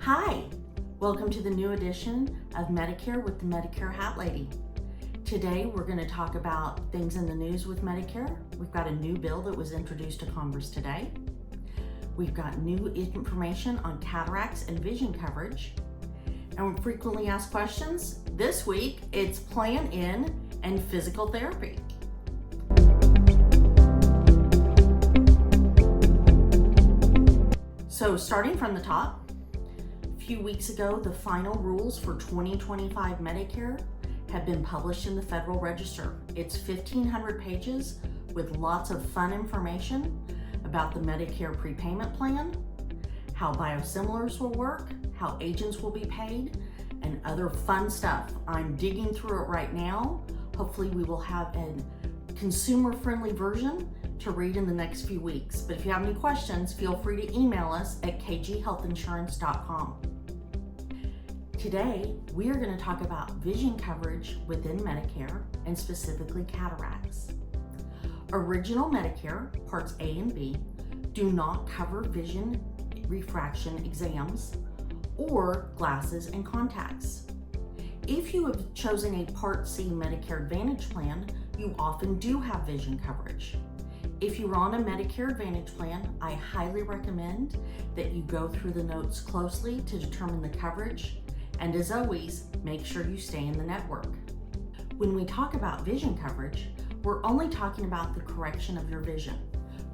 Hi, welcome to the new edition of Medicare with the Medicare Hat Lady. Today we're going to talk about things in the news with Medicare. We've got a new bill that was introduced to Congress today. We've got new information on cataracts and vision coverage. And frequently asked questions. This week it's Plan In and physical therapy. So starting from the top, a few weeks ago, the final rules for 2025 Medicare have been published in the Federal Register. It's 1,500 pages with lots of fun information about the Medicare prepayment plan, how biosimilars will work, how agents will be paid, and other fun stuff. I'm digging through it right now. Hopefully we will have a consumer-friendly version to read in the next few weeks. But if you have any questions, feel free to email us at kghealthinsurance.com. Today, we are going to talk about vision coverage within Medicare and specifically cataracts. Original Medicare, Parts A and B, do not cover vision refraction exams or glasses and contacts. If you have chosen a Part C Medicare Advantage plan, you often do have vision coverage. If you're on a Medicare Advantage plan, I highly recommend that you go through the notes closely to determine the coverage, and as always, make sure you stay in the network. When we talk about vision coverage, we're only talking about the correction of your vision,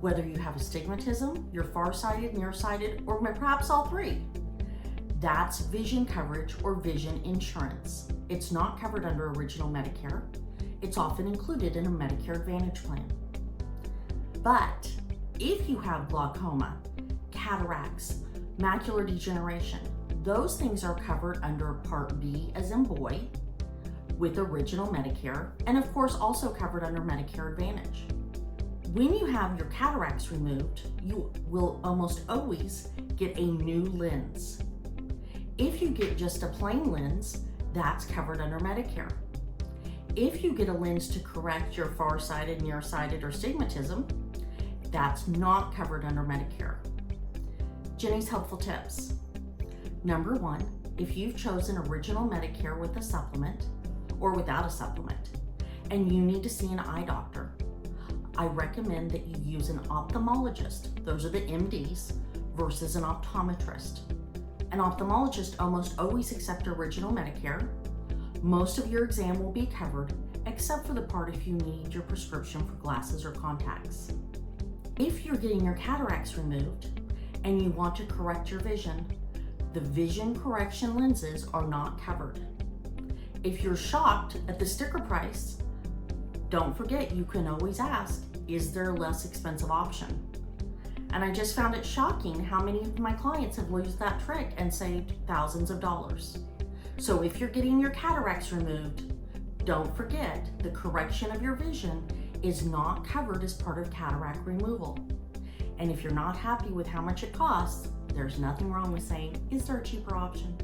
whether you have astigmatism, you're farsighted, nearsighted, or perhaps all three. That's vision coverage or vision insurance. It's not covered under Original Medicare. It's often included in a Medicare Advantage plan. But if you have glaucoma, cataracts, macular degeneration, those things are covered under Part B as in boy with Original Medicare, and of course also covered under Medicare Advantage. When you have your cataracts removed, you will almost always get a new lens. If you get just a plain lens, that's covered under Medicare. If you get a lens to correct your farsighted, nearsighted, or astigmatism, that's not covered under Medicare. Jenny's helpful tips. Number one, if you've chosen Original Medicare with a supplement or without a supplement, and you need to see an eye doctor, I recommend that you use an ophthalmologist. Those are the MDs versus an optometrist. An ophthalmologist almost always accepts Original Medicare. Most of your exam will be covered, except for the part if you need your prescription for glasses or contacts. If you're getting your cataracts removed and you want to correct your vision, the vision correction lenses are not covered. If you're shocked at the sticker price, don't forget you can always ask, is there a less expensive option? And I just found it shocking how many of my clients have used that trick and saved thousands of dollars. So if you're getting your cataracts removed, don't forget the correction of your vision is not covered as part of cataract removal. And if you're not happy with how much it costs, there's nothing wrong with saying, is there a cheaper option?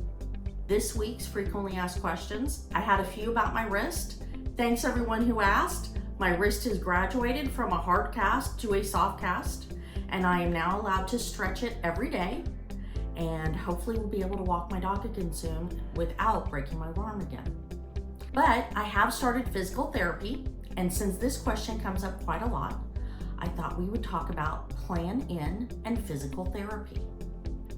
This week's frequently asked questions, I had a few about my wrist. Thanks everyone who asked. My wrist has graduated from a hard cast to a soft cast, and I am now allowed to stretch it every day, and hopefully we'll be able to walk my dog again soon without breaking my arm again. But I have started physical therapy, and since this question comes up quite a lot, I thought we would talk about Plan In and physical therapy.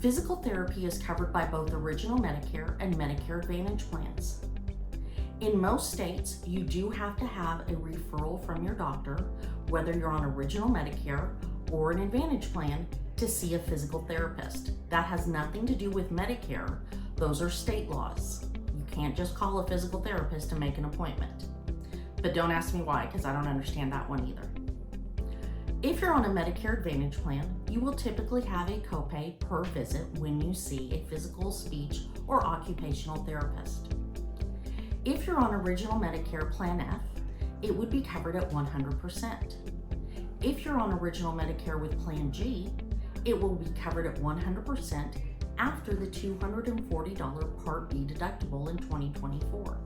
Physical therapy is covered by both Original Medicare and Medicare Advantage plans. In most states, you do have to have a referral from your doctor, whether you're on Original Medicare or an Advantage plan, to see a physical therapist. That has nothing to do with Medicare. Those are state laws. You can't just call a physical therapist to make an appointment. But don't ask me why, because I don't understand that one either. If you're on a Medicare Advantage plan, you will typically have a copay per visit when you see a physical, speech, or occupational therapist. If you're on Original Medicare Plan F, it would be covered at 100%. If you're on Original Medicare with Plan G, it will be covered at 100% after the $240 Part B deductible in 2024.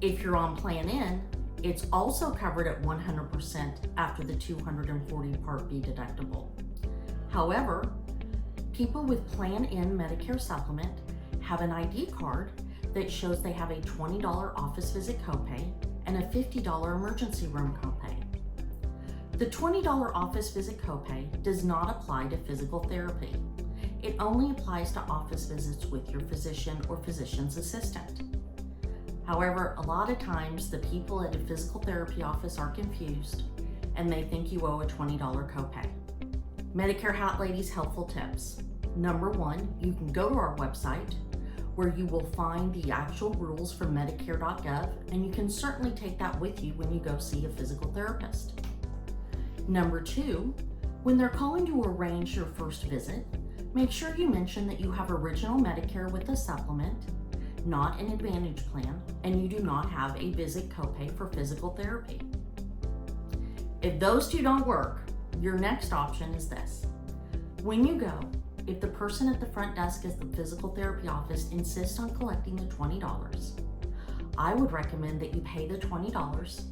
If you're on Plan N, it's also covered at 100% after the $240 Part B deductible. However, People with Plan N Medicare Supplement have an ID card that shows they have a $20 office visit copay and a $50 emergency room copay. The $20 office visit copay does not apply to physical therapy. It only applies to office visits with your physician or physician's assistant. However, a lot of times the people at a physical therapy office are confused and they think you owe a $20 copay. Medicare Hat Lady's helpful tips. Number one, you can go to our website where you will find the actual rules from Medicare.gov, and you can certainly take that with you when you go see a physical therapist. Number two, when they're calling to arrange your first visit, make sure you mention that you have original Medicare with a supplement, not an Advantage plan, and you do not have a visit copay for physical therapy. If those two don't work, your next option is this. When you go, if the person at the front desk at the physical therapy office insists on collecting the $20, I would recommend that you pay the $20,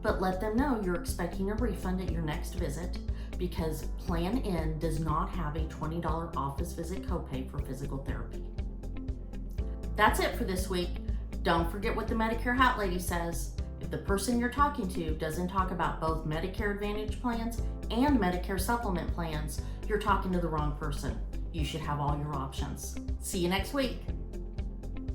but let them know you're expecting a refund at your next visit because Plan N does not have a $20 office visit copay for physical therapy. That's it for this week. Don't forget what the Medicare Hat Lady says. If the person you're talking to doesn't talk about both Medicare Advantage plans and Medicare Supplement plans, you're talking to the wrong person. You should have all your options. See you next week.